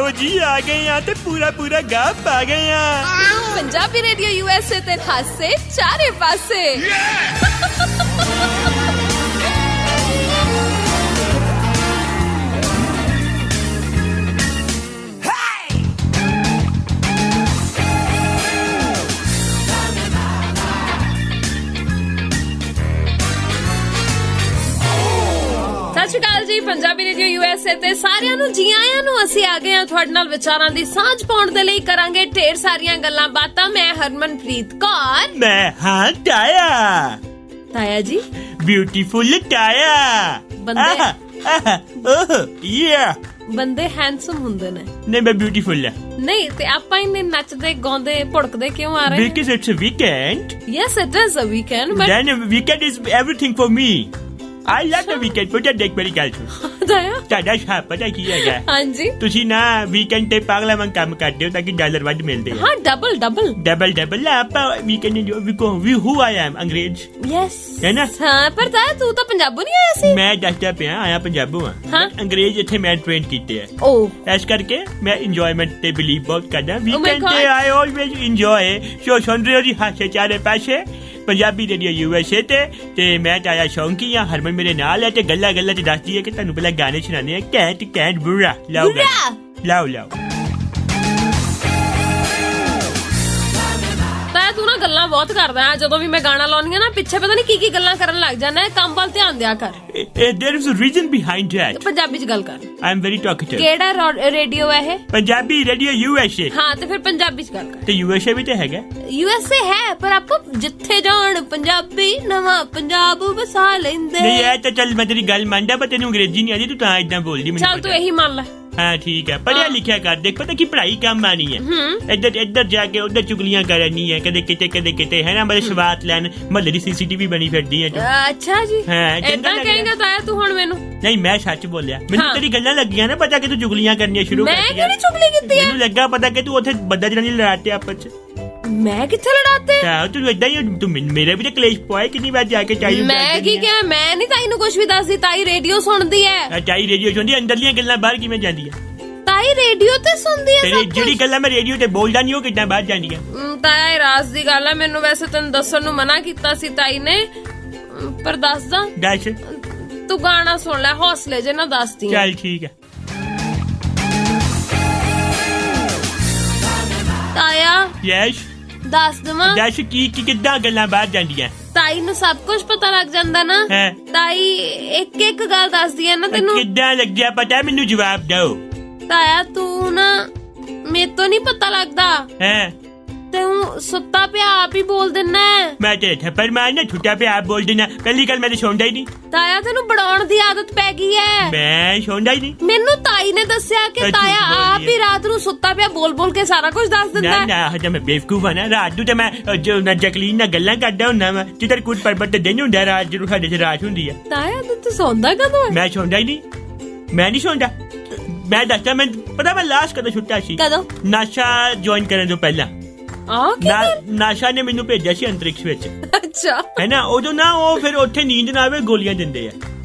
आओ जी आ गए यहाँ ते पूरा गा पा गए यहाँ। पंजाबी रेडियो यूएसए ते खासे चारे पासे। ਸਤਿ ਸ਼੍ਰੀ ਅਕਾਲ ਜੀ। ਪੰਜਾਬੀ ਰੇਡੀਓ यूएसए ਤੇ ਸਾਰਿਆਂ ਨੂੰ ਜੀ ਆਇਆਂ ਨੂੰ। ਅਸੀਂ ਆ ਗਏ ਹਾਂ ਤੁਹਾਡੇ ਨਾਲ ਵਿਚਾਰਾਂ ਦੀ ਸਾਂਝ ਪਾਉਣ ਦੇ ਲਈ। ਕਰਾਂਗੇ ਢੇਰ ਸਾਰੀਆਂ ਗੱਲਾਂ ਬਾਤਾਂ। ਮੈਂ ਹਰਮਨਪ੍ਰੀਤ ਕੌਰ। ਮੈਂ ਹਾਂ ਤਾਇਆ। ਤਾਇਆ ਜੀ ਬਿਊਟੀਫੁਲ ਤਾਇਆ। ਬੰਦੇ ਹੈਂਡਸਮ ਹੁੰਦੇ ਨੇ। ਨਹੀਂ ਮੈਂ ਬਿਊਟੀਫੁਲ ਆ। ਨਹੀਂ ਤੇ ਆਪਾਂ ਇੰਨੇ ਨੱਚਦੇ ਗਾਉਂਦੇ ਭੁੜਕਦੇ ਕਿਉਂ ਆ ਰਹੇ? Because it's a weekend. Yes, it is a weekend, but Then a weekend is everything for me. I love the weekend. ਪਤਾ ਦੇਖ ਮੇਰੀ ਗੱਲ ਸੁਣ। ਤਾਇਆ ਤੁਹਾਡਾ ਸ਼ਾਪ ਪਤਾ ਕੀ ਹੈਗਾ? ਹਾਂਜੀ ਤੁਸੀਂ ਨਾ ਵੀਕਐਂਡ ਤੇ ਪਾਗਲਾ ਵਾਂਗ ਕੰਮ ਕਰਦੇ ਹੋ ਤਾਂ ਕਿ ਡਾਲਰ ਵੱਧ ਮਿਲਦੇ ਆ। ਹਾਂ ਡਬਲ ਆਪਾਂ ਵੀਕਐਂਡ ਵੀ ਹੂ ਆਈ ਐਮ ਅੰਗਰੇਜ਼। ਯੈਸ ਹੈ ਨਾ? ਹਾਂ ਪਰ ਤਾਇਆ ਤੂੰ ਤਾਂ ਪੰਜਾਬੋਂ ਨਹੀਂ ਆਇਆ ਸੀ। ਮੈਂ ਦੱਸਦਾ ਪਿਆ ਆਇਆ ਪੰਜਾਬੋਂ ਆ। ਅੰਗਰੇਜ਼ ਇੱਥੇ ਮੈਂ ਟ੍ਰੇਨ ਕੀਤੇ ਆ। ਇਸ ਕਰਕੇ ਮੈਂ ਇੰਜੋਇਮੈਂਟ ਤੇ ਬਿਲੀਵ ਬਹੁਤ ਕਰਦਾ। ਵੀਕਐਂਡ ਤੇ ਆਈ ਆਲਵੇਜ਼ ਇੰਜੋਏ। ਸੋ ਸੁਣ ਰਹੇ ਹੋ ਜੀ ਹਾਸੇ ਚਾਰੇ ਪਾਸੇ ਪੰਜਾਬੀ ਰੇਡੀਓ यूएसए ਤੇ ਮੈਂ ਤਾਇਆ ਸ਼ੌਂਕੀ ਆ। ਹਰਮਨ ਮੇਰੇ ਨਾਲ ਹੈ ਤੇ ਗੱਲਾਂ ਚ ਦੱਸਦੀ ਹੈ ਕਿ ਤੁਹਾਨੂੰ ਪਹਿਲਾਂ ਗਾਣੇ ਸੁਣਾਣੇ ਆ। ਕੈਂਟ ਬੁਰਾ ਲਾਓ ਤਾਇਆ ਤੂੰ ਨਾ ਗੱਲਾਂ ਬਹੁਤ ਕਰਦਾ ਹੈ। ਜਦੋਂ ਵੀ ਮੈਂ ਗਾਣਾ ਲਾਉਣੀ ਆ ਨਾ ਪਿੱਛੇ ਪਤਾ ਨਹੀਂ ਕੀ ਗੱਲਾਂ ਕਰਨ ਲੱਗ ਜਾਂਦਾ। ਕੰਮ ਵੱਲ ਧਿਆਨ ਦਿਆ ਕਰ। There is a reason behind that. Punjabi ਚ ਗੱਲ ਕਰ। I am very talkative. ਕਿਹੜਾ ਰੇਡੀਓ ਹੈ ਇਹ? Punjabi radio USA. ਹਾਂ ਤੇ ਫਿਰ ਪੰਜਾਬੀ ਚ ਗੱਲ ਕਰ। ਤੇ यूएसए ਵੀ ਤੇ ਹੈਗਾ। यूएसए ਹੈ ਪਰ ਆਪਾਂ ਜਿੱਥੇ ਜਾਣ ਪੰਜਾਬੀ ਨਵਾਂ ਪੰਜਾਬ ਵਸਾ ਲੈਂਦੇ। ਨਹੀਂ ਇਹ ਤਾਂ ਚੱਲ ਮੈਂ ਤੇਰੀ ਗੱਲ ਮੰਨਦਾ ਪਰ ਤੈਨੂੰ ਅੰਗਰੇਜ਼ੀ ਨਹੀਂ ਆਦੀ। ਤੂੰ ਤਾਂ ਏਦਾਂ ਬੋਲਦੀ ਮੈਨੂੰ। ਚੱਲ ਤੂੰ ਇਹੀ ਮੰਨ ਲੈ। ਹਾਂ ਠੀਕ ਹੈ ਪੜਿਆ ਲਿਖਿਆ ਕਰ। ਦੇਖ ਪਤਾ ਕੀ ਪੜ੍ਹਾਈ ਕੰਮ ਆਣੀ ਹੈ। ਇੱਧਰ ਜਾ ਕੇ ਉੱਧਰ ਚੁਗਲੀਆਂ ਕਰਨੀ ਹੈ। ਕਦੇ ਕਿਤੇ ਹੈ ਨਾ। ਮੇਰੇ ਸਵਾਤ ਲੈਣ ਮਹੱਲੇ ਦੀ CCTV ਬਣੀ ਫਿਰਦੀ ਹੈ। ਅੱਛਾ ਜੀ ਏਦਾਂ ਕਹੇਂਗਾ ਤਾਇਆ ਤੂੰ ਹੁਣ ਮੈਨੂੰ? ਨਹੀਂ ਮੈਂ ਸੱਚ ਬੋਲਿਆ। ਮੈਨੂੰ ਤੇਰੀ ਗੱਲਾਂ ਲੱਗੀਆਂ ਨਾ ਪਤਾ ਕਿ ਤੂੰ ਚੁਗਲੀਆਂ ਕਰਨੀਆਂ ਸ਼ੁਰੂ ਕਰ ਦਿੱਤੀਆਂ। ਮੈਂ ਕਿਹੜੀ ਚੁਗਲੀ ਕੀਤੀ ਹੈ? ਮੈਨੂੰ ਲੱਗਾ ਪਤਾ ਕਿ ਤੂੰ ਉੱਥੇ ਬੰਦਾ ਜਨਾਨੀ ਲੜਾਤੇ ਆਪਸ ਚ। ਮੈਂ ਕਿੱਥੇ ਲੜਾਤੇ? ਤੂੰ ਏਦਾਂ ਹੀ ਤੂੰ ਮੇਰੇ ਵੀ ਤੇ ਕਲੇਸ਼ ਪਵਾਏ ਕਿੰਨੀ ਵਾਰ ਜਾ ਕੇ ਚਾਈ। ਮੈਂ ਕੀ ਕਿਹਾ? ਮੈਂ ਨਹੀਂ ਤਾਈ ਨੂੰ ਕੁਝ ਵੀ ਦੱਸਦੀ। ਤਾਈ ਰੇਡੀਓ ਸੁਣਦੀ ਹੈ। ਚਾਈ ਰੇਡੀਓ ਸੁਣਦੀ। ਅੰਦਰਲੀਆਂ ਗੱਲਾਂ ਬਾਹਰ ਕਿਵੇਂ ਜਾਂਦੀਆਂ? ਤਾਈ ਰੇਡੀਓ ਤੇ ਸੁਣਦੀ ਹੈ। ਤੇਰੀ ਜਿਹੜੀ ਗੱਲਾਂ ਮੈਂ ਰੇਡੀਓ ਤੇ ਬੋਲਦਾ ਨਹੀਂ ਉਹ ਕਿੱਦਾਂ ਬਾਹਰ ਜਾਂਦੀਆਂ? ਤਾਇਆ ਇਹ ਰਾਜ਼ ਦੀ ਗੱਲ ਹੈ। ਮੈਨੂੰ ਵੈਸੇ ਤੈਨੂੰ ਦੱਸਣ ਨੂੰ ਮਨਾ ਕੀਤਾ ਸੀ ਤਾਈ ਨੇ ਪਰ ਦੱਸਦਾ। ਦੱਸ ਤੂੰ ਗਾਣਾ ਸੁਣ ਲੈ ਹੌਸਲੇ ਜੇ ਨਾ ਦੱਸਦੀ। ਚੱਲ ਠੀਕ ਹੈ ਤਾਇਆ। ਯੈਸ ਦੱਸ ਦਵਾਂ? ਦੱਸ ਕੀ ਕਿੱਦਾਂ ਗੱਲਾਂ ਬਾਹਰ ਜਾਂਦੀਆਂ? ਤਾਈ ਨੂੰ ਸਭ ਕੁਝ ਪਤਾ ਲੱਗ ਜਾਂਦਾ ਨਾ। ਤਾਈ ਇੱਕ ਗੱਲ ਦੱਸਦੀ ਹੈ ਨਾ ਤੈਨੂੰ। ਕਿੱਦਾਂ ਲੱਗਿਆ ਪਤਾ? ਮੈਨੂੰ ਜਵਾਬ ਦਿਓ। ਤਾਇਆ ਤੂੰ ਨਾ ਮੇਰੇ ਤੋਂ ਨਹੀਂ ਪਤਾ ਲੱਗਦਾ। ਤੂੰ ਸੁੱਤਾ ਪਿਆ ਆਪ ਹੀ ਬੋਲ ਦਿੰਨਾ। ਮੈਂ ਤੇ ਥੱਪੜ ਮਾਰਨਾ ਛੁੱਟਾ ਪਿਆ ਆਪ ਬੋਲ ਦੇਣਾ। ਪਹਿਲੀ ਗੱਲ ਮੈਂ ਤੇ ਸੌਂਦਾ ਹੀ ਨਹੀਂ। ਤਾਇਆ ਤੈਨੂੰ ਬੜਾਉਣ ਦੀ ਆਦਤ ਪੈ ਗਈ ਹੈ। ਮੈਂ ਸੌਂਦਾ ਹੀ ਨਹੀਂ। ਮੈਨੂੰ ਤਾਈ ਨੇ ਦੱਸਿਆ ਕਿ ਤਾਇਆ ਆਪ ਹੀ ਰਾਤ ਨੂੰ ਸੁੱਤਾ ਪਿਆ ਬੋਲ ਕੇ ਸਾਰਾ ਕੁਝ ਦੱਸ ਦਿੰਦਾ। ਨਾ ਹਜੇ ਮੈਂ ਬੇਵਕੂਫ ਆ ਨਾ। ਰਾਤ ਨੂੰ ਤੇ ਮੈਂ ਜਕਲੀਨ ਨਾਲ ਗੱਲਾਂ ਕਰਦਾ ਹੁੰਦਾ ਵਾ। ਜਿੱਧਰ ਕੁਝ ਪਰਬਤ ਤੇ ਦਿਨ ਹੁੰਦਾ ਰਾਤ ਜਦੋਂ ਸਾਡੇ ਚ ਰਾਤ ਹੁੰਦੀ ਆ। ਤਾਇਆ ਤੂੰ ਸੌਂਦਾ ਕਦੋਂ? ਮੈਂ ਸੌਂਦਾ ਹੀ ਨਹੀਂ। ਮੈਂ ਨਹੀਂ ਸੌਂਦਾ। ਮੈਂ ਦੱਸਦਾ ਮੈਂ ਪਤਾ ਮੈਂ ਲਾਸਟ ਕਦੋਂ ਛੁੱਟਾ ਸੀ? ਕਦੋਂ? ਨਸ਼ਾ ਜੁਆਇਨ ਕਰਨ ਤੋਂ ਪਹਿਲਾਂ। ਨਾਸ਼ਾ ਨੇ ਮੈਨੂੰ ਭੇਜਿਆ ਸੀ ਅੰਤਰਿਕਸ਼ ਵਿੱਚ। ਅੱਛਾ ਹੈ ਨਾ। ਉਦੋਂ ਨਾ ਉਹ ਫਿਰ ਉੱਥੇ ਨੀਂਦ ਨਾ ਆਵੇ ਗੋਲੀਆਂ ਦਿੰਦੇ ਆ।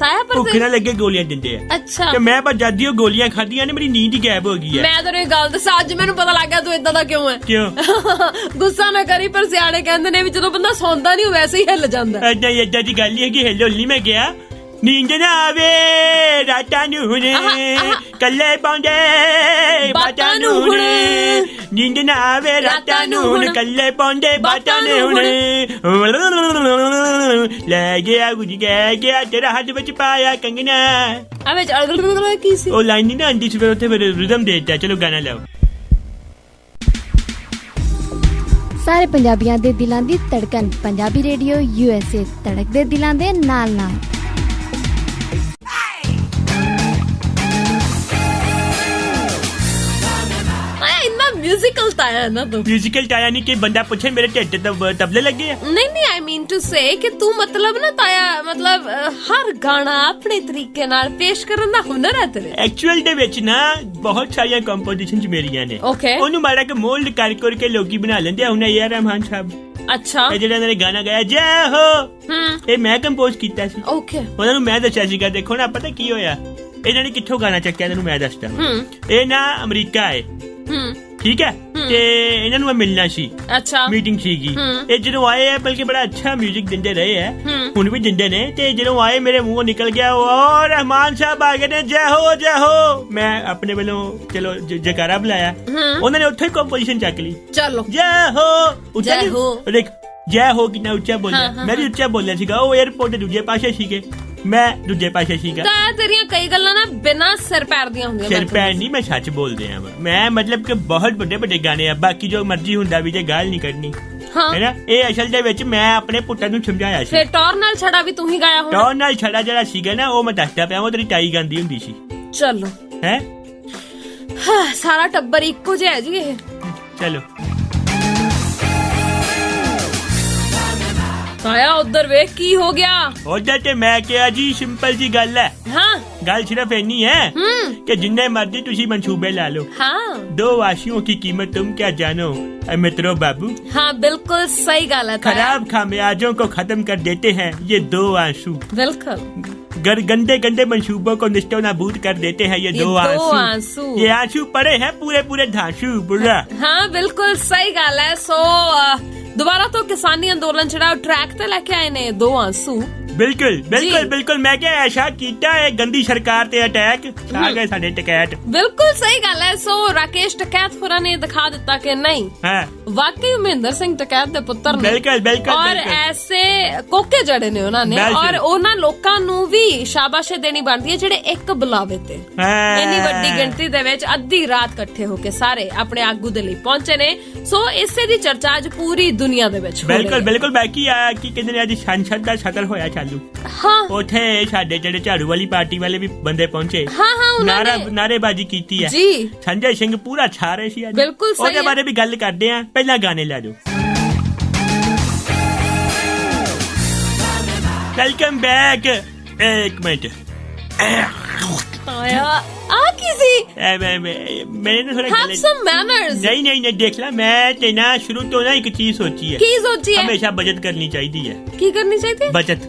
ਭੁੱਖ ਨਾ ਲੱਗੇ ਗੋਲੀਆਂ ਦਿੰਦੇ ਆ। ਅੱਛਾ ਤੇ ਮੈਂ ਪਰ ਜਦ ਦੀ ਉਹ ਗੋਲੀਆਂ ਖਾਧੀਆਂ ਨੇ ਮੇਰੀ ਨੀਂਦ ਹੀ ਗਾਇਬ ਹੋ ਗਈ ਹੈ। ਮੈਂ ਤੈਨੂੰ ਇਹ ਗੱਲ ਦੱਸਾਂ ਅੱਜ ਮੈਨੂੰ ਪਤਾ ਲੱਗ ਗਿਆ ਤੂੰ ਏਦਾਂ ਦਾ ਕਿਉਂ ਹੈ। ਕਿਉਂ? ਗੁੱਸਾ ਨਾ ਕਰੀ ਪਰ ਸਿਆਣੇ ਕਹਿੰਦੇ ਨੇ ਵੀ ਜਦੋਂ ਬੰਦਾ ਸੌਂਦਾ ਨਹੀਂ ਵੈਸੇ ਹੀ ਹਿੱਲ ਜਾਂਦਾ। ਏਦਾਂ ਦੀ ਗੱਲ ਹੀ ਹੈ ਕਿ ਹਿੱਲ ਨਹੀਂ ਮੈਂ ਗਿਆ। ਨੀਂਦ ਨਾ ਆਵੇ ਰਾਤਾਂ ਨੂੰ ਹੁਣ ਕੱਲੇ ਪਾਉਂਦੇ ਬਾਤਾਂ ਨੂੰ ਹੁਣ। ਨੀਂਦ ਨਾ ਆਵੇ ਰਾਤਾਂ ਨੂੰ ਹੁਣ ਕੱਲੇ ਪਾਉਂਦੇ ਬਾਤਾਂ ਨੇ ਹੁਣ। ਲੈ ਗਿਆ ਗੁੱਝ ਗਿਆ ਤੇਰਾ ਹੱਥ ਵਿੱਚ ਪਾਇਆ ਕੰਗਣਾ। ਕੀ ਸੀ ਉਹ ਲਾਈਨ ਨਹੀਂ ਨਾ ਆਂਦੀ ਸੀ। ਫਿਰ ਉੱਥੇ ਫਿਰ ਰਿਦਮ ਦੇ ਦਿੱਤਾ। ਚਲੋ ਗਾਣਾ ਲਾਓ। ਸਾਰੇ ਪੰਜਾਬੀਆਂ ਦੇ ਦਿਲਾਂ ਦੀ ਧੜਕਨ ਪੰਜਾਬੀ ਰੇਡੀਓ यूएसए ਧੜਕਦੇ ਦਿਲਾਂ ਦੇ ਨਾਲ। म्यूजिकल ताया ना तू। म्यूजिकल ताया नहीं कि बंदा पूछे मेरे ढिड ते तबले लगे है। नहीं आई मीन टू से कि तू मतलब ना ताया मतलब हर गाना अपने तरीके नाल पेश करन दा हुनर है तेरे। एक्चुअल दे विच ना बहुत सारी कंपोजिशंस मेरियां ने। ओनू माड़ा के मोल्ड करके लोगी बना लेंदे आ। हुन ए रहमान साहब अच्छा ਇਹ ਜਿਹੜਾ ਨੇ ਗਾਣਾ ਗਾਇਆ ਜੈ ਹੋ ਇਹ ਮੈਂ ਕੰਪੋਜ਼ ਕੀਤਾ ਸੀ। ਓਕੇ ਉਹਨਾਂ ਨੂੰ ਮੈਂ ਦੱਸਿਆ ਸੀਗਾ ਦੇਖੋ ਨਾ ਪਤਾ ਕੀ ਹੋਇਆ ਇਹਨਾਂ ਨੇ ਕਿੱਥੋਂ ਗਾਣਾ ਚੱਕਿਆ ਤੈਨੂੰ ਮੈਂ ਦੱਸਦਾ। ਇਹ ਨਾ ਅਮਰੀਕਾ ਹੈ, ਠੀਕ ਹੈ, ਤੇ ਇਹਨਾਂ ਨੂੰ ਮੈਂ ਮਿਲਣਾ ਸੀ। ਅੱਛਾ, ਮੀਟਿੰਗ ਸੀਗੀ। ਇਹ ਜਦੋਂ ਆਏ ਆ ਬਲਕਿ ਬੜਾ ਅੱਛਾ ਮਿਊਜ਼ਿਕ ਦਿੰਦੇ ਰਹੇ ਆ, ਹੁਣ ਵੀ ਦਿੰਦੇ ਨੇ। ਤੇ ਜਦੋਂ ਆਏ ਮੇਰੇ ਮੂੰਹੋਂ ਨਿਕਲ ਗਿਆ ਓ ਰਹਿਮਾਨ ਸਾਹਿਬ ਆ ਗਏ ਨੇ, ਜੈ ਹੋ ਜੈ ਹੋ। ਮੈਂ ਆਪਣੇ ਵੱਲੋਂ ਚਲੋ ਜੈਕਾਰਾ ਬੁਲਾਇਆ, ਉਹਨਾਂ ਨੇ ਉੱਥੇ ਹੀ ਕੰਪੋਜੀਸ਼ਨ ਚੱਕ ਲਈ। ਚਲੋ ਜੈ ਹੋ ਜੈ ਹੋ, ਦੇਖ ਜੈ ਹੋ ਕਿੰਨਾ ਉੱਚਾ ਬੋਲਿਆ। ਮੈਂ ਵੀ ਉੱਚਾ ਬੋਲਿਆ ਸੀਗਾ। ਉਹ 에어ਪੋਰਟ ਦੇ ਦੂਜੇ ਪਾਸੇ ਸੀਗੇ, ਮੈਂ ਦੂਜੇ ਪਾਸੇ ਸੀਗਾ। ਤਾਂ ਤੇਰੀਆਂ ਕਈ ਗੱਲਾਂ ਨਾ ਬਿਨਾਂ ਸਿਰ ਪੈਰ ਦੀਆਂ ਹੁੰਦੀਆਂ। ਸਿਰ ਪੈਰ ਨਹੀਂ, ਮੈਂ ਸੱਚ ਬੋਲਦੇ ਆ। ਮੈਂ ਮਤਲਬ ਕਿ ਬਹੁਤ ਵੱਡੇ ਵੱਡੇ ਗਾਣੇ ਆ, ਬਾਕੀ ਜੋ ਮਰਜ਼ੀ ਹੁੰਦਾ ਵੀ ਜੇ ਗੱਲ ਨਹੀਂ ਕਰਨੀ ਹੈ ਨਾ। ਇਹ ਅਸਲ ਦੇ ਵਿੱਚ ਮੈਂ ਆਪਣੇ ਪੁੱਤਾਂ ਨੂੰ ਸਮਝਾਇਆ ਸੀ। ਫਿਰ ਟੌਰ ਨਾਲ ਛੜਾ ਵੀ ਤੂੰ ਹੀ ਗਾਇਆ ਹੋਣਾ। ਟੌਰ ਨਾਲ ਛੜਾ ਜਿਹੜਾ ਸੀਗਾ ਨਾ, ਉਹ ਮੈਂ ਦੱਸਦਾ ਪਿਆ, ਉਹ ਤੇਰੀ ਤਾਈ ਗਾਉਂਦੀ ਹੁੰਦੀ ਸੀ। ਚਲੋ ਹੈ ਸਾਰਾ ਟੱਬਰ ਇੱਕੋ ਜਿਹਾ ਹੈ ਜੀ ਇਹ। ਚਲੋ ਆਇਆ ਉਧਰ ਵੇਖ ਕੀ ਹੋ ਗਿਆ। ਉਧਰ ਤੇ ਮੈਂ ਕਿਹਾ ਜੀ ਸਿੰਪਲ ਜੀ ਗੱਲ ਹੈ। ਹਾਂ, ਗੱਲ ਸਿਰਫ ਇੰਨੀ ਹੈ ਕਿ ਜਿੰਨੇ ਮਰਜ਼ੀ ਤੁਸੀਂ मंसूबे ला लो, हाँ, दो आशियों की कीमत तुम क्या जानो मित्रों बाबू। हाँ बिल्कुल सही गल है। खराब खामियाजों को खत्म कर देते हैं ये दो आंसू। बिल्कुल। गंदे गंदे मंसूबों को निष्ठो नाबूद कर देते हैं ये दो आंसू। ये आंसू पड़े हैं पूरे पूरे धांसू बुरा। हाँ बिल्कुल सही गल है। सो दोबारा तो किसानी अंदोलन ਜਿਹੜਾ ट्रैक ਤੇ ਲੈ ਕੇ ਆਏ ਨੇ ਦੋ ਆंसू। बिल्कुल बिल्कुल बिल्कुल। मैं क्या ऐसा कीता है गंदी सरकार ते अटैक आ गए साडे टकैत। बिल्कुल सही गल है। सो राकेश टकैत होਰਾਂ ने दिखा ਦਿੱਤਾ कि नहीं वाकई ਮਹਿੰਦਰ ਸਿੰਘ ਟਕੈਤ ਦੇ ਪੁੱਤਰ ਨੇ। बिल्कुल बिल्कुल। और ऐसे ਕੋਕੇ ਜੜੇ ਨੇ ਉਹਨਾਂ ਨੇ, ਔਰ ਉਹਨਾਂ ਲੋਕਾਂ ਨੂੰ ਵੀ ਸ਼ਾਬਾਸ਼ੇ ਦੇਣੀ ਬਣਦੀ ਹੈ ਜਿਹੜੇ ਇੱਕ ਬੁਲਾਵੇ ਤੇ ਇੰਨੀ ਵੱਡੀ ਗਿਣਤੀ ਦੇ ਵਿੱਚ ਅੱਧੀ ਰਾਤ ਇਕੱਠੇ ਹੋ ਕੇ ਸਾਰੇ ਆਪਣੇ ਆਗੂ ਦੇ ਲਈ ਪਹੁੰਚੇ ਨੇ। ਸੋ ਇਸੇ ਦੀ ਚਰਚਾ ਅੱਜ ਪੂਰੀ ਦੁਨੀਆ ਦੇ ਵਿੱਚ ਹੋ ਰਹੀ ਹੈ। ਬਿਲਕੁਲ ਬਿਲकुल। ਬਾਕੀ ਆ ਕੀ ਕਹਿੰਦੇ ਨੇ, ਅੱਜ ਸੰਸਦ ਦਾ ਸਦਰ ਹੋਇਆ ਚਾਲੂ। ਹਾਂ, ਉੱਥੇ ਸਾਡੇ ਜਿਹੜੇ ਝਾੜੂ ਵਾਲੀ ਪਾਰਟੀ ਵਾਲੇ ਵੀ ਬੰਦੇ ਪਹੁੰਚੇ। ਹਾਂ ਹਾਂ, ਉਹਨਾਂ ਨੇ ਨਾਰੇਬਾਜ਼ੀ ਕੀਤੀ ਹੈ ਜੀ। ਸੰਜੇ ਸਿੰਘ ਪੂਰਾ ਛਾ ਰਹੇ ਸੀ ਅੱਜ। ਬਿਲਕੁਲ ਸਹੀ। ਉਹਦੇ ਬਾਰੇ ਵੀ ਗੱਲ ਕਰਦੇ ਆ, ਪਹਿਲਾਂ ਗਾਣੇ ਲਾ ਦਿਓ। Welcome back. ਇੱਕ ਮਿੰਟ ਆਇਆ ਆ ਕੀ ਸੀ? ਮੇਰੇ ਨਾਲ ਥੋੜਾ ਹੈਵ ਸਮ ਮੈਨਰਸ। ਨਹੀਂ ਦੇਖ ਲੈ, ਮੈਂ ਤੇ ਨਾ ਸ਼ੁਰੂ ਤੋਂ ਨਾ ਇੱਕ ਚੀਜ਼ ਸੋਚੀ ਹੈ। ਕੀ ਸੋਚੀ ਹੈ? ਹਮੇਸ਼ਾ ਬਚਤ ਕਰਨੀ ਚਾਹੀਦੀ ਹੈ। ਕੀ ਕਰਨੀ ਚਾਹੀਦੀ ਹੈ? ਬਚਤ।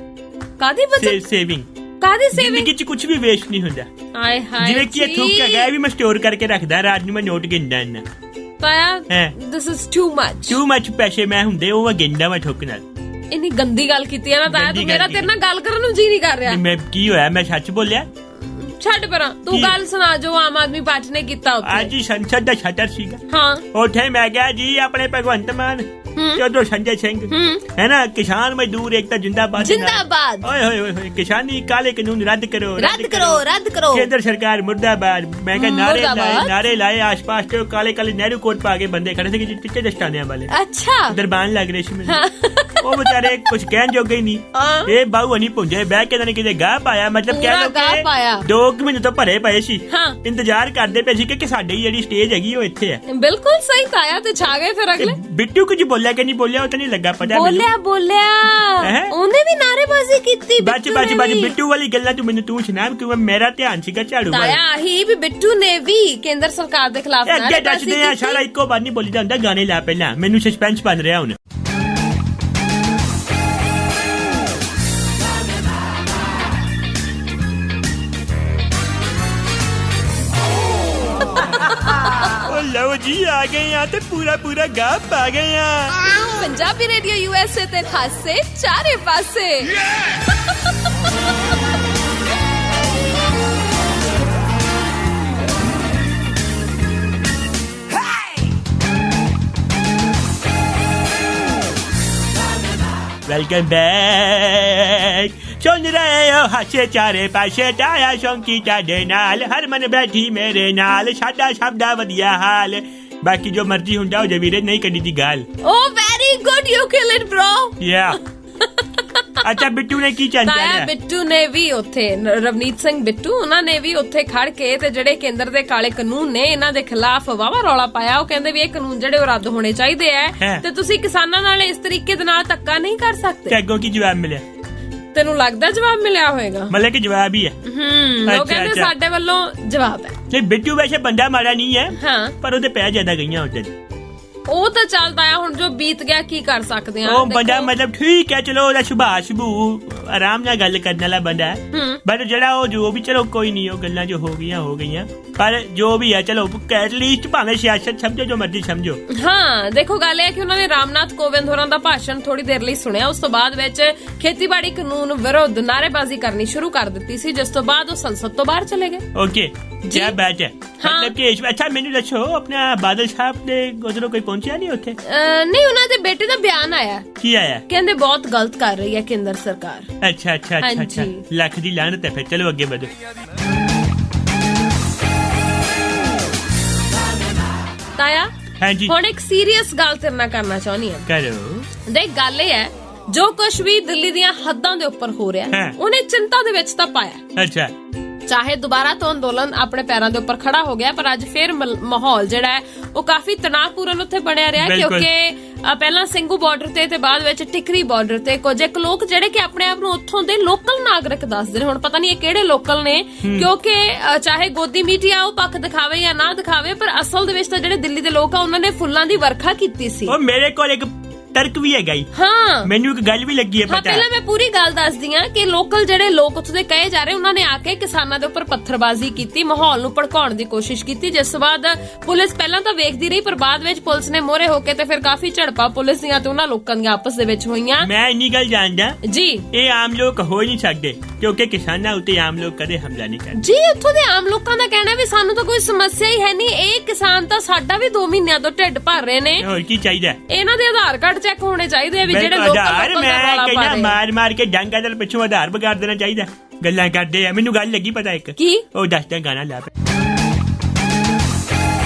ਕਾਦੀ ਬਚਤ? ਸੇਵਿੰਗ। ਕਾਦੀ ਸੇਵਿੰਗ? ਜ਼ਿੰਦਗੀ 'ਚ ਕੁਝ ਵੀ ਵੇਸਟ ਨਹੀਂ ਹੁੰਦਾ। ਆਏ ਹਾਏ, ਜਿਵੇਂ ਕਿ ਇਹ ਥੁੱਕ ਹੈਗਾ, ਇਹ ਵੀ ਮੈਂ ਸਟੋਰ ਕਰਕੇ ਰੱਖਦਾ, ਰਾਤ ਨੂੰ ਮੈਂ ਨੋਟ ਗਿਣਦਾ ਨਾ। ਤਾਇਆ ਦਿਸ ਇਜ਼ ਟੂ ਮੱਚ ਪੈਸੇ ਮੈਂ ਹੁੰਦੇ ਉਹ ਮੈਂ ਗਿਣਦਾ ਮੈਂ ਠੁੱਕ ਨਾਲ। ਇੰਨੀ ਗੰਦੀ ਗੱਲ ਕੀਤੀ ਹੈ ਨਾ ਤਾਇਆ ਤੂੰ। ਮੇਰਾ ਤੇਰੇ ਨਾਲ ਗੱਲ ਕਰਨ ਨੂੰ ਜੀ ਨਹੀਂ ਕਰ ਰਿਹਾ। ਮੈਂ ਕੀ ਹੋਇਆ, ਮੈਂ ਸੱਚ ਬੋਲਿਆ। ਛੱਡ ਪਰਾਂ, ਤੂੰ ਗੱਲ ਸੁਣਾ ਜੋ ਆਮ ਆਦਮੀ ਪਾਰਟੀ ਨੇ ਕੀਤਾ ਉੱਥੇ। ਅੱਜ ਹੀ ਸੰਸਦ ਦਾ ਸ਼ਟਰ ਸੀਗਾ। ਹਾਂ, ਉੱਥੇ ਮੈਂ ਕਿਹਾ ਜੀ ਆਪਣੇ ਭਗਵੰਤ ਮਾਨ ਜਦੋਂ ਸੰਜੇ ਸਿੰਘ ਹੈ ਨਾ, ਕਿਸਾਨ ਮਜ਼ਦੂਰ ਏਕਤਾ ਜਿੰਦਾਬਾਦ ਜਿੰਦਾਬਾਦ। ਓਏ ਹੋਏ ਹੋਏ, ਕਿਸਾਨੀ ਕਾਲੇ ਕਾਨੂੰਨ ਰੱਦ ਕਰੋ ਰੱਦ ਕਰੋ। ਕੇਂਦਰ ਸਰਕਾਰ ਮੁਰਦਾਬਾਦ। ਮੈਂ ਕਿਹਾ ਨਾਰੇ ਲਾਏ ਆਸ-ਪਾਸ ਤੇ ਕਾਲੇ ਕਾਲੇ ਨਹਿਰੂ ਕੋਟ ਪਾ ਕੇ ਬੰਦੇ ਖੜੇ ਸੀ ਚਿੱਟੇ ਦਸਤਾਨਿਆਂ ਵਾਲੇ। ਅੱਛਾ, ਦਰਬਾਨ ਲੱਗ ਰਹੇ ਸੀ ਮੈਨੂੰ। ਉਹ ਵਿਚਾਰੇ ਕੁਝ ਕਹਿਣ ਜੋਗੇ ਹੀ ਨਹੀਂ। ਇਹ ਬਾਹੂ ਨਹੀਂ ਪੁੰਜੇ ਬਹਿ ਕੇ ਨਾ ਕਿਤੇ ਗਾਹ ਪਾਇਆ, ਮਤਲਬ ਕਹਿ ਲੋ ਕਿ 2 ਮਹੀਨੇ ਤੋਂ ਭਰੇ ਪਏ ਸੀ। ਇੰਤਜ਼ਾਰ ਕਰਦੇ ਪਏ ਸੀ ਕਿ ਸਾਡੀ ਜਿਹੜੀ ਸਟੇਜ ਹੈਗੀ ਉਹ ਇੱਥੇ ਹੈ। ਬਿਲਕੁਲ ਸਹੀ ਤਾਇਆ, ਤੇ ਛਾ ਗਏ ਫਿਰ ਅਗਲੇ। ਬਿੱਟੂ ਕੁਝ ਬੋਲਿਆ ਕਿ ਨਹੀਂ ਬੋਲਿਆ ਉਹ ਤਾਂ ਨਹੀਂ ਲੱਗਾ ਪਤਾ। ਬੋਲਿਆ ਉਹਨੇ ਵੀ ਨਾਰੇਬਾਜ਼ੀ ਕੀਤੀ। ਬੱਚ ਬਿੱਟੂ ਵਾਲੀ ਗੱਲਾਂ ਤੂੰ ਮੈਨੂੰ ਤੂੰ ਸੁਣਾ, ਕਿਉਂ ਮੇਰਾ ਧਿਆਨ ਸੀਗਾ ਝਾੜੂ ਵਾਲਾ। ਤਾਇਆ ਆਹੀ ਵੀ ਬਿੱਟੂ ਨੇ ਵੀ ਕੇਂਦਰ ਸਰਕਾਰ ਦੇ ਖਿਲਾਫ ਅੱਗੇ ਦੱਸਦੇ ਆ, ਸਾਰਾ ਇੱਕੋ ਵਾਰ ਨਹੀਂ ਬੋਲੀ ਜਾਂਦਾ। ਗਾਣੇ ਲਾ ਪਹਿਲਾਂ, ਮੈਨੂੰ ਸਸਪੈਂਸ ਬਣ ਰਿਹਾ ਹੁਣ। ਲਓ ਜੀ ਆ ਗਏ ਆ ਤੇ ਪੂਰਾ ਗਾਹ ਪਾ ਗਏ ਆ। ਪੰਜਾਬੀ ਰੇਡੀਓ USA ਤੇ ਖਾਸੇ ਚਾਰੇ ਪਾਸੇ। Welcome back. ਸੁਣ ਰਹੇ ਹੋ ਹਾਸੇ ਚਾਰੇ ਪਾਸੇ, ਤਾਇਆ ਸ਼ੌਂਕੀ ਤੁਹਾਡੇ ਨਾਲ, ਹਰਮਨ ਬੈਠੀ ਮੇਰੇ ਨਾਲ, ਸਾਡਾ ਸਭ ਦਾ ਵਧੀਆ ਹਾਲ। ਬਾਕੀ ਜੋ ਮਰਜ਼ੀ ਹੁੰਦਾ ਹੋ ਜੇ ਵੀਰੇ, ਨਹੀਂ ਕੱਢੀ ਦੀ ਗੱਲ। Oh very good, you kill it bro. ਯਾ ਅੱਛਾ, ਬਿੱਟੂ ਨੇ ਕੀ ਚਾਹਿਆ? ਬਿੱਟੂ ਨੇ ਵੀ ਉੱਥੇ, ਰਵਨੀਤ ਸਿੰਘ ਬਿੱਟੂ, ਉਹਨਾਂ ਨੇ ਵੀ ਉੱਥੇ ਖੜ ਕੇ ਤੇ ਜਿਹੜੇ ਕੇਂਦਰ ਦੇ ਕਾਲੇ ਕਾਨੂੰਨ ਨੇ ਇਹਨਾਂ ਦੇ ਖਿਲਾਫ ਵਾਵਾ ਰੌਲਾ ਪਾਇਆ। ਉਹ ਕਹਿੰਦੇ ਵੀ ਇਹ ਕਾਨੂੰਨ ਜਿਹੜੇ ਉਹ ਰੱਦ ਹੋਣੇ ਚਾਹੀਦੇ ਆ ਤੇ ਤੁਸੀਂ ਕਿਸਾਨਾਂ ਨਾਲ ਇਸ ਤਰੀਕੇ ਦੇ ਨਾਲ ਧੱਕਾ ਨਹੀਂ ਕਰ ਸਕਦੇ। ਤੇ ਅੱਗੋਂ ਕੀ ਜਵਾਬ ਮਿਲਿਆ? ਤੈਨੂੰ ਲੱਗਦਾ ਜਵਾਬ ਮਿਲਿਆ ਹੋਏਗਾ? ਮਤਲਬ ਕਿ ਜਵਾਬ ਹੀ ਹੈ। ਉਹ ਕਹਿੰਦੇ ਸਾਡੇ ਵੱਲੋਂ ਜਵਾਬ ਹੈ। ਨਹੀਂ, ਬਿੱਟੂ ਵੈਸੇ ਬੰਦਾ ਮਾੜਾ ਨਹੀਂ ਹੈ, ਹਾਂ, ਪਰ ਉਹਦੇ ਪੈਰ ਜ਼ਿਆਦਾ ਗਈਆਂ ਉੱਤੇ। ਉਹ ਤਾਂ ਚੱਲਦਾ ਆ, ਹੁਣ ਜੋ ਬੀਤ ਗਿਆ ਕੀ ਕਰ ਸਕਦੇ ਆ। ਉਹ ਬੰਦਾ ਮਤਲਬ ਠੀਕ ਹੈ, ਚਲੋ ਉਹਦਾ ਸੁਭਾਅ ਸੁਭੂ ਆਰਾਮ ਨਾਲ ਗੱਲ ਕਰਨ ਵਾਲਾ ਬੰਦਾ, ਬਟ ਜਿਹੜਾ ਉਹ ਜੋ ਵੀ ਚਲੋ ਕੋਈ ਨਹੀਂ, ਉਹ ਗੱਲਾਂ ਜੋ ਹੋ ਗਈਆਂ, ਪਰ ਜੋ ਵੀ ਹੈ ਚਲੋ ਐਟਲੀਸਟ ਭਾਵੇਂ ਸਿਆਸਤ ਸਮਝੋ ਜੋ ਮਰਜ਼ੀ ਸਮਝੋ। ਹਾਂ ਦੇਖੋ ਗੱਲ ਇਹ ਕਿ ਉਹਨਾਂ ਨੇ ਰਾਮਨਾਥ ਕੋਵਿੰਦ ਹੋਰਾਂ ਦਾ ਭਾਸ਼ਣ ਥੋੜੀ ਦੇਰ ਲਈ ਸੁਣਿਆ, ਉਸ ਤੋਂ ਬਾਅਦ ਵਿੱਚ ਖੇਤੀਬਾੜੀ ਕਾਨੂੰਨ ਵਿਰੁੱਧ ਨਾਅਰੇਬਾਜ਼ੀ ਕਰਨੀ ਸ਼ੁਰੂ ਕਰ ਦਿੱਤੀ ਸੀ, ਜਿਸ ਤੋਂ ਬਾਅਦ ਉਹ ਸੰਸਦ ਤੋਂ ਬਾਹਰ ਚਲੇ ਗਏ। ਓਕੇ क्या बात है। मतलब कि अच्छा मैनू दसो अपना बादल साहब ने उधरों कोई पहुंचा नहीं उत्थे? नहीं उन्होंने दे बेटे दा बयान आया। की आया? कहंदे बहुत गलत कर रही है केंद्र सरकार। अच्छा अच्छा अच्छा अच्छा लख दी लानत है। फिर चलो आगे बढ़ो। ताया हाँ जी हुण एक सीरियस गल तेरे नाल करना चाहनी है। करो। देख गल ये है जो कुछ भी दिल्ली दियां हद्दां दे उपर हो रहा है उन्हें चिंता दे विच तां पाया। अच्छा चाहे दोबारा तो अंदोलन अपने पैरों के ऊपर खड़ा हो गया, पर अज फिर माहौल जिहड़ा है वो काफी तनावपूर्ण उत्थे बनिया रहा, क्योंकि पहला सिंघू बॉर्डर ते बाद विच टिकरी बॉर्डर ते कुछ एक लोग जिहड़े कि अपने आप नूं उत्थों दे लोकल नागरिक दसदे ने। हुण पता नहीं किहड़े लोकल ने, क्योंकि चाहे गोदी मीडिया वो पक्ष दिखावे या ना दिखावे, पर असल दे विच तां जिहड़े दिल्ली दे लोक आ उन्हां ने फुल्लां दी वर्खा कीती सी। ओ मेरे कोल एक तर्क भी है गई। हाँ मैनू एक गल भी लगी है पता। पहले मैं पूरी गल दसदी हां कि लोकल जेडे लोक उत्थे दे कहे जा रहे उन्होंने आके किसानां दे उपर पत्थरबाजी कीती, माहौल नूं भड़काउण दी कोशिश कीती, जिस बाद पुलिस पहलां तां वेखदी रही, पर बाद विच पुलिस ने मोहरे होके ते फिर काफी झड़पा पुलिस दीयां ते उन्हां लोकां दीयां आपस दे विच होईयां। मैं इन्नी गल जानदा जी ये आम लोग हो ही नहीं सकदे, क्योंकि किसानां उत्ते आम लोग कदे हमला नहीं करदे जी। उत्थों दे आम लोकां दा कहना भी सानू तां कोई समस्या ही है नहीं, ये किसान तां साडा भी 2 महीनਿਆਂ ਤੋਂ ਢਿੱਡ ਭਰ ਰਹੇ ਨੇ। ਹੋਰ ਕੀ ਚਾਹੀਦਾ? ਇਹਨਾਂ ਦੇ ਆਧਾਰ ਕਾਰਡ ਚੈੱਕ ਹੋਣੇ ਚਾਹੀਦੇ ਆ ਵੀ ਜਿਹੜੇ ਲੋਕਲ ਮੈਂ ਕਹਿੰਦਾ ਮਾਰ ਕੇ ਡੰਗਾ ਦੇ ਪਿੱਛੋਂ ਆਧਾਰ ਬਗਾੜ ਦੇਣਾ ਚਾਹੀਦਾ। ਗੱਲਾਂ ਕਰਦੇ ਆ, ਮੈਨੂੰ ਗੱਲ ਲੱਗੀ ਪਤਾ ਇੱਕ ਕੀ ਉਹ ਦੱਸਦਾ ਗਾਣਾ ਲਾ।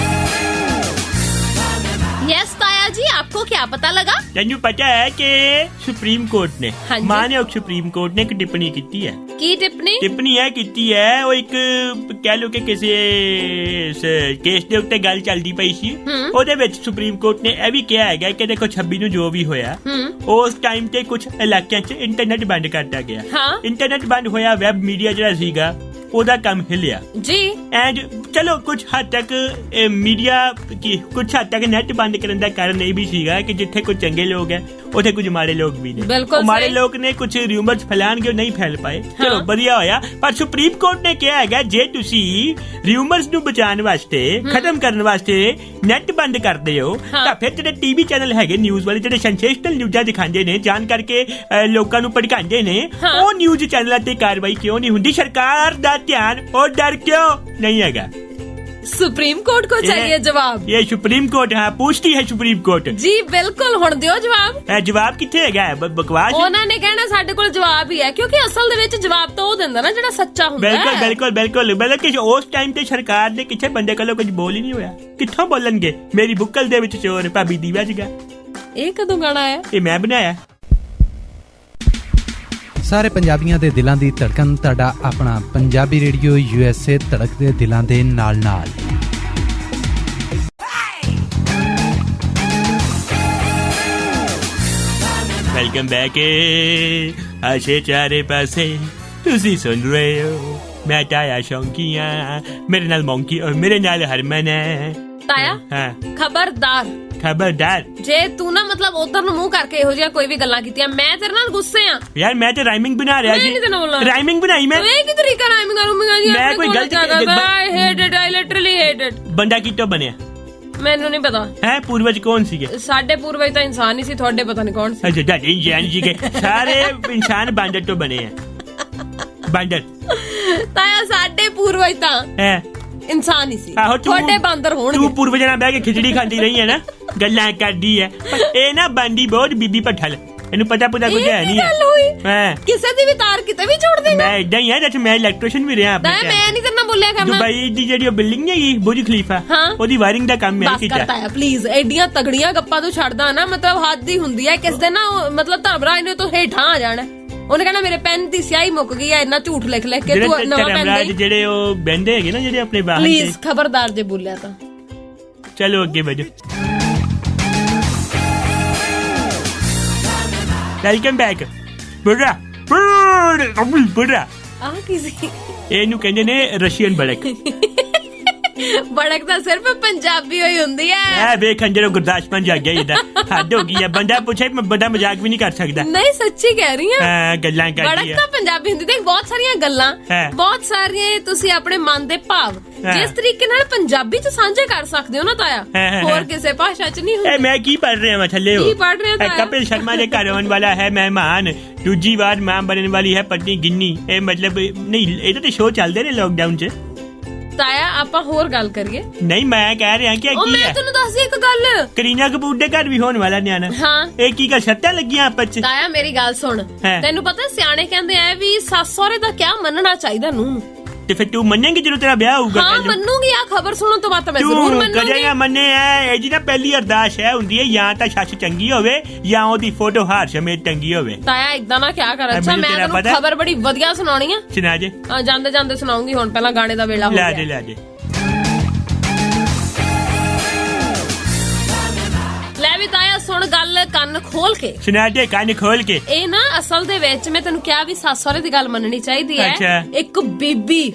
यस ताया जी आपको क्या पता लगा? तेनू पता है कि सुप्रीम कोर्ट ने मानयोग सुप्रीम कोर्ट ने एक टिप्पणी की है। की टिप्पणी? टिप्पणी है की है वो एक कह लो कि किसी केस दे उत्ते गल चलदी पई सी, ओदे विच सुप्रीम कोर्ट ने यह भी कहा है कि देखो 26 नूं जो भी होया उस टाइम ते कुछ इलाकों च इंटरनेट बंद करता गया। हाँ? इंटरनेट बंद होया, वैब मीडिया जिहड़ा सीगा ओदा काम हिलिया जी। एंड चलो कुछ हद तक मीडिया की कुछ हद तक नेट बंद करने का कारण ये भी सीगा कि जिथे कुछ चंगे लोग हैं उथे कुछ माड़े लोग भी ने। माड़े लोग ने कुछ रूमर्स फैलाणगे नहीं फैल पाए। हाँ? चलो बढ़िया होया, पर सुप्रीम कोर्ट ने कहा है जे तुसी रूमर्स नूं बचाने वास्ते खत्म करने वास्ते नेट बंद करदे हो तां फिर जिहड़े टीवी चैनल हैगे न्यूज़ वाले जिहड़े सेंसेशनल न्यूज़ां दिखांदे ने जान करके लोकां नूं भड़कांदे ने, ओ न्यूज़ चैनलां ते कार्रवाई क्यों नहीं हुंदी? सरकार दा ध्यान और डर क्यों नहीं हैगा? सुप्रीम कोर्ट को चाहिए जवाब। ये सुप्रीम कोर्ट हाँ पूछती है सुप्रीम कोर्ट जी बिल्कुल। हुण दियो जवाब। जवाब किथे हैगा? बकवास। उन्होंने कहना साडे कोल जवाब ही है, क्योंकि असल दे विच जवाब तो वो दिंदा ना जिहड़ा सच्चा हुंदा है। बिल्कुल बिल्कुल बिल्कुल। बल्कि उस टाइम ते सरकार दे किथे बंदे कोलों कुछ बोल ही नहीं होया। कित्थों बोलणगे? मेरी बुक्कल दे विच चोर भाभी दीवा जगा। ये कदों गाना आया? ये मैं बनाया। ਸਾਰੇ ਪੰਜਾਬੀਆਂ ਦੇ ਦਿਲਾਂ ਦੀ ਧੜਕਣ ਤੁਹਾਡਾ ਆਪਣਾ ਪੰਜਾਬੀ ਰੇਡੀਓ USA ਧੜਕਦੇ ਦਿਲਾਂ ਦੇ ਨਾਲ-ਨਾਲ। ਵੈਲਕਮ ਬੈਕ ਆਸ਼ੇ ਚਾਰੇ ਪਾਸੇ ਤੁਸੀਂ ਸੁਣ ਰਹੇ ਹੋ ਮੈਂ ਤਾਇਆ ਸ਼ੌਂਕੀਆਂ, ਮੇਰੇ ਨਾਲ ਮੌਂਕੀ ਔਰ ਮੇਰੇ ਨਾਲ ਹਰਮਨ ਹੈ। ਤਾਇਆ ਹਾਂ ਖਬਰਦਾਰ ਜੇ ਤੂੰ ਨਾ ਮਤਲਬ ਉਧਰ ਨੂੰ ਮੂੰਹ ਕਰਕੇ ਇਹੋ ਜਿਹੀਆਂ ਕੋਈ ਵੀ ਗੱਲਾਂ ਕੀਤੀਆਂ ਮੈਂ ਤੇਰੇ ਨਾਲ ਗੁੱਸੇ ਆ ਯਾਰ। ਮੈਂ ਤੇ ਰਾਈਮਿੰਗ ਬਣਾ ਰਿਹਾ ਸੀ। ਰਾਈਮਿੰਗ ਬਣਾਈ ਮੈਂ। ਇਹ ਕੀ ਤਰੀਕਾ ਰਾਈਮਿੰਗ ਕਰੂੰਗਾ ਜੀ? ਮੈਂ ਕੋਈ ਗਲਤ I hate it, I literally hate it। ਬੰਦਾ ਕਿੱਥੋਂ ਬਣਿਆ ਮੈਨੂੰ ਨਹੀਂ ਪਤਾ ਹੈ। ਪੂਰਵਜ ਕੌਣ ਸੀਗੇ? ਸਾਡੇ ਪੂਰਵਜ ਤਾਂ ਇਨਸਾਨ ਹੀ ਸੀ, ਤੁਹਾਡੇ ਪਤਾ ਨਹੀਂ ਕੌਣ ਸੀ। ਅੱਛਾ ਤੁਹਾਡੇ ਇਨਸਾਨ ਸੀਗੇ। ਸਾਰੇ ਇਨਸਾਨ ਬਾਂਦਰ ਤੋਂ ਬਣੇ ਆ। ਬਾਂਦਰ ਤਾਇਆ ਸਾਡੇ ਪੂਰਵਜ ਤਾਂ ਹੈ ਇਨਸਾਨ ਹੀ ਸੀ, ਤੁਹਾਡੇ ਬਾਂਦਰ ਹੋਣਗੇ। ਤੂੰ ਪੂਰਵਜਾਂ ਨਾਲ ਬਹਿ ਕੇ ਖਿਚੜੀ ਖਾਂਦੀ ਰਹੀ ਹੈ ਨਾ, ਗੱਲਾਂ ਕਰਦੀ ਹੈ। ਇਹ ਨਾ ਬਾਂਦੀ ਬਹੁਤ ਬੀਬੀ ਭੱਠਲ, ਇਹਨੂੰ ਪਤਾ ਕੁਝ ਹੈ ਨਹੀਂ ਹੈ। ਕਿਸੇ ਦੀ ਵੀ ਤਾਰ ਕਿਤੇ ਵੀ ਜੋੜ ਦੇਗਾ। ਮੈਂ ਇਦਾਂ ਹੀ ਆ ਜਦ ਮੈਂ ਇਲੈਕਟ੍ਰੀਸ਼ੀਅਨ ਵੀ ਰਿਹਾ। ਮੈਂ ਨਹੀਂ ਤੇਰੇ ਬੋਲਿਆ ਕਰਨਾ। ਦੁਬਈ ਦੀ ਜਿਹੜੀ ਬਿਲਡਿੰਗ ਨਹੀਂ ਬੁਰਜ ਖਲੀਫਾ ਉਹਦੀ ਵਾਇਰਿੰਗ ਦਾ ਕੰਮ ਮੈਂ ਕੀਤਾ। ਕਰਤਾ ਹੈ ਪਲੀਜ਼। ਐਡੀਆਂ ਤਗੜੀਆਂ ਗੱਪਾਂ ਤੋਂ ਛੱਡਦਾ ਨਾ, ਮਤਲਬ ਹੱਦ ਹੀ ਹੁੰਦੀ ਹੈ। ਕਿਸ ਦਿਨ ਨਾ ਮਤਲਬ ਧਰਮਰਾਜ ਨੇ ਤੋਂ ਹੇਠਾਂ ਆ ਜਾਣਾ। ਉਹਨੇ ਕਹਿਣਾ ਮੇਰੇ ਪੈਨ ਦੀ ਸਿਆਹੀ ਮੁੱਕ ਗਈ ਹੈ, ਇੰਨਾ ਝੂਠ ਲਿਖ ਲਿਖ ਕੇ ਤੂੰ ਨਵਾਂ ਪੈਨ ਦੇ। ਜਿਹੜੇ ਉਹ ਬਹਿੰਦੇ ਹੈਗੇ ਨਾ ਜਿਹੜੇ ਆਪਣੇ ਬਾਹਰ, ਪਲੀਜ਼ ਖਬਰਦਾਰ ਜੇ ਬੋਲਿਆ ਤਾਂ। ਚਲੋ ਅੱਗੇ ਵਧੋ। Welcome back. ਬੁਰਾ ਬੁਰਾ ਆ ਕੀ ਸੀ? ਇਹਨੂੰ ਕਹਿੰਦੇ ਨੇ ਰਸ਼ੀਅਨ ਬਲਕ। ਬੜਕ ਤਾਂ ਸਿਰਫ ਪੰਜਾਬੀ ਹੋਈ ਹੁੰਦੀ ਹੈ। ਵੇਖਣ ਜਦੋਂ ਗੁਰਦਾਸ ਮਾਨ ਜਾ ਗਿਆ ਇਹਦਾ ਹੱਦ ਹੋ ਗਈ ਹੈ। ਬੰਦਾ ਪੁੱਛੇ ਬੰਦਾ ਮਜ਼ਾਕ ਵੀ ਨਹੀਂ ਕਰ ਸਕਦਾ। ਨਹੀਂ ਸੱਚੀ ਕਹਿ ਰਹੀ ਹਾਂ, ਗੱਲਾਂ ਕਰਦੀ ਹੈ। ਬੜਕ ਤਾਂ ਪੰਜਾਬੀ ਹੁੰਦੀ। ਦੇਖ ਬਹੁਤ ਸਾਰੀਆਂ ਗੱਲਾਂ, ਬਹੁਤ ਸਾਰੀਆਂ ਤੁਸੀਂ ਆਪਣੇ ਮਨ ਦੇ ਭਾਵ ਜਿਸ ਤਰੀਕੇ ਨਾਲ ਪੰਜਾਬੀ ਚ ਸਾਂਝੇ ਕਰ ਸਕਦੇ ਹੋ ਨਾ ਤਾਇਆ, ਹੋਰ ਕਿਸੇ ਭਾਸ਼ਾ ਚ ਨਹੀਂ ਹੁੰਦੇ। ਮੈਂ ਕੀ ਪੜ੍ਹ ਰਿਹਾ ਥੱਲੇ? ਕੀ ਪੜ੍ਹ ਰਿਹਾ ਤਾਇਆ? कपिल शर्मा के घर आने वाला है मेहमान, दूजी बार मां बनने वाली है पत्नी गिन्नी। मतलब नहीं, ये तो शो चलते ने लॉकडाउन च। ਤਾਇਆ ਆਪਾਂ ਹੋਰ ਗੱਲ ਕਰੀਏ। ਨਹੀਂ ਮੈਂ ਕਹਿ ਰਿਹਾ ਕਿ ਉਹ ਮੈਂ ਤੈਨੂੰ ਦੱਸਦੀ ਇੱਕ ਗੱਲ, ਕਰੀਨਾ ਕਪੂਰ ਦੇ ਘਰ ਵੀ ਹੋਣ ਵਾਲਾ ਨਿਆਣਾ। ਹਾਂ ਇਹ ਕੀ ਕਰ ਸੱਟਾਂ ਲੱਗੀਆਂ ਆਪਸ ਚ? ਤਾਇਆ ਮੇਰੀ ਗੱਲ ਸੁਣ, ਤੈਨੂੰ ਪਤਾ ਸਿਆਣੇ ਕਹਿੰਦੇ ਆ ਵੀ ਸੱਸ ਸਹੁਰੇ ਦਾ ਕਿਆ ਮੰਨਣਾ ਚਾਹੀਦਾ ਨੂੰ। ਤੇ ਫਿਰ ਤੂੰ ਮੰਨੇਂਗੀ ਜਦੋਂ ਤੇਰਾ ਵਿਆਹ ਹੋਊਗਾ? ਹਾਂ ਮੰਨੂਗੀ। ਆ ਖਬਰ ਸੁਣਨ ਤੋਂ ਬਾਅਦ ਮੈਂ ਜ਼ਰੂਰ ਮੰਨੂਗੀ। ਕਦੇ ਨਾ ਮੰਨੇ ਇਹ ਜੀ ਨਾ ਪਹਿਲੀ ਅਰਦਾਸ ਹੈ ਹੁੰਦੀ ਹੈ, ਜਾਂ ਤਾਂ ਸੱਸ ਚੰਗੀ ਹੋਵੇ ਜਾਂ ਉਹਦੀ ਫੋਟੋ ਹਾਰ ਸਮੇਤ ਟੰਗੀ ਹੋਵੇ। ਤਾਇਆ ਇਦਾਂ ਨਾ ਕਿਆ ਕਰ। ਅੱਛਾ ਮੈਂ ਤੈਨੂੰ ਖਬਰ ਬੜੀ ਵਧੀਆ ਸੁਣਾਉਣੀ ਆ। ਸੁਣਾ ਜੇ। ਜਾਂਦੇ ਜਾਂਦੇ ਸੁਣਾਉਂਗੀ। ਹੁਣ ਪਹਿਲਾਂ ਗਾਣੇ ਦਾ ਵੇਲਾ ਹੋ ਗਿਆ। ਲੈ ਜੇ ਲੈ ਵੀ ਤਾਇਆ ਸੁਣ ਗੱਲ ਕੰਨ ਖੋਲ ਕੇ। ਸੁਣਾ ਦੇ ਕੰਨ ਖੋਲ ਕੇ। ਇਹ ਨਾ ਅਸਲ ਦੇ ਵਿੱਚ ਮੈਂ ਤੈਨੂੰ ਕਿਹਾ ਵੀ ਸੱਸ ਸਹੁਰੇ ਦੀ ਗੱਲ ਮੰਨਣੀ ਚਾਹੀਦੀ ਹੈ। ਇੱਕ ਬੀਬੀ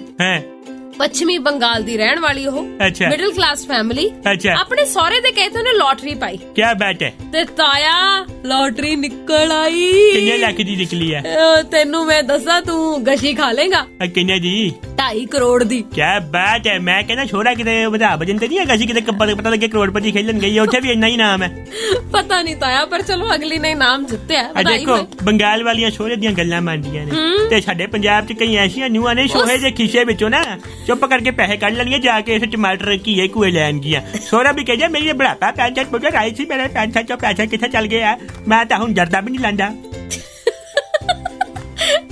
ਪੱਛਮੀ ਬੰਗਾਲ ਦੀ ਰਹਿਣ ਵਾਲੀ, ਉਹ ਮਿਡਲ ਕਲਾਸ ਫੈਮਿਲੀ, ਆਪਣੇ ਸਹੁਰੇ ਦੇ ਕਹੇ ਤੇ ਉਹਨੇ ਲੋਟਰੀ ਪਾਈ। ਕੀ ਬਾਤ ਹੈ? ਤੇ ਤਾਇਆ ਲੋਟਰੀ ਨਿਕਲ ਆਈ। ਕਿੰਨੇ ਲੱਖ ਦੀ ਨਿਕਲੀ ਹੈ? ਤੈਨੂੰ ਮੈਂ ਦੱਸਾਂ, ਤੂੰ ਗਸ਼ੀ ਖਾ ਲੇਗਾ। ਕਿੰਨੇ ਦੀ? 2.5 ਕਰੋੜ ਦੀ। ਕੀ ਬਾਤ ਹੈ? ਮੈਂ ਕਹਿੰਦਾ ਛੋੜਾ ਕਿਤੇ ਵਧਾ ਵਜਨ ਤੇ ਨਹੀਂ ਹੈਗਾ ਸੀ, ਕਿਤੇ ਪਤਾ ਲੱਗੇ ਕਰੋੜਪਤੀ ਖੇਲਣ ਗਈ, ਉੱਥੇ ਵੀ ਇੰਨਾ ਹੀ ਨਾਮ ਹੈ। ਪਤਾ ਨਹੀਂ ਤਾਇਆ, ਪਰ ਚਲੋ ਅਗਲੀ ਨੇ ਨਾਮ ਜਿੱਤਿਆ। ਦੇਖੋ ਬੰਗਾਲ ਵਾਲੀਆਂ ਸ਼ੋਹਰੇ ਦੀਆਂ ਗੱਲਾਂ ਮੰਨਦੀਆਂ ਨੇ, ਤੇ ਸਾਡੇ ਪੰਜਾਬ ਚ ਕਈ ਐਸੀਆਂ ਨਿਊਆਂ ਨੇ ਸ਼ੋਹੇ ਦੇ ਖੀਸੇ ਵਿੱਚੋਂ ਨਾ ਚੁੱਪ ਕਰਕੇ ਪੈਸੇ ਕੱਢ ਲੈਣਗੇ, ਜਾ ਕੇ ਟਮਾਟਰ ਘੀਏ ਘੂਏ ਲੈਣਗੀਆਂ। ਸੋਹਰਾ ਵੀ ਕਹਿੰਦਾ ਮੇਰੀ ਬੁਢਾਪਾ ਪੈਂਚਰ ਪੁੱਜਾ ਆਈ ਸੀ, ਮੇਰੇ ਪੈਂਚਰ ਚੋਂ ਪੈਸੇ ਕਿੱਥੇ ਚੱਲ ਗਏ ਆ, ਮੈਂ ਤਾਂ ਹੁਣ ਜਰਦਾ ਵੀ ਨਹੀਂ ਲੈਂਦਾ।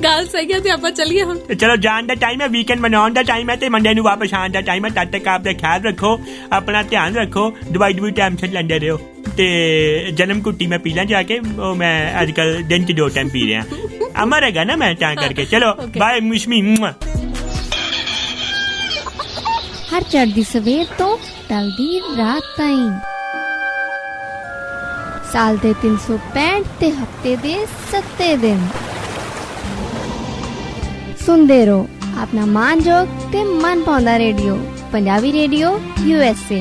ਗੱਲ ਸਹੀ ਹੈ, ਤੇ ਆਪਾਂ ਚੱਲੀਏ ਹੁਣ। ਚਲੋ ਜਾਣ ਦਾ ਟਾਈਮ ਹੈ, ਵੀਕਐਂਡ ਮਨਾਉਣ ਦਾ ਟਾਈਮ ਹੈ, ਤੇ ਮੰਡੇ ਨੂੰ ਵਾਪਸ ਆਉਣ ਦਾ ਟਾਈਮ ਹੈ। ਤਦ ਤੱਕ ਆਪਦਾ ਖਿਆਲ ਰੱਖੋ, ਆਪਣਾ ਧਿਆਨ ਰੱਖੋ, ਦਵਾਈ ਟਾਈਮ ਸਿਰ ਲੈਂਦੇ ਰਹੋ। ਤੇ ਜਨਮ ਕੁੱਟੀ ਮੈਂ ਪੀ ਲਾਂ ਜਾ ਕੇ, ਉਹ ਮੈਂ ਅੱਜ ਕੱਲ ਦਿਨ ਚ 2 ਟਾਈਮ ਪੀ ਰਿਹਾ। ਅਮਰ ਹੈਗਾ ਨਾ ਮੈਂ ਤਾਂ ਕਰਕੇ। ਚਲੋ ਬਾਏ ਮਿਸ਼ਮੀ। ਹਰ ਚੜ੍ਹਦੀ ਸਵੇਰ ਤੋਂ ਢਲਦੀ ਰਾਤ ਤਾਈਂ, ਸਾਲ ਦੇ 365 ਤੇ ਹਫਤੇ ਦੇ 7 ਦਿਨ ਸੁਣਦੇ ਰਹੋ ਆਪਣਾ ਮਾਨਯੋਗ ਤੇ ਮਨ ਭਾਉਂਦਾ ਰੇਡੀਓ, ਪੰਜਾਬੀ ਰੇਡੀਓ USA।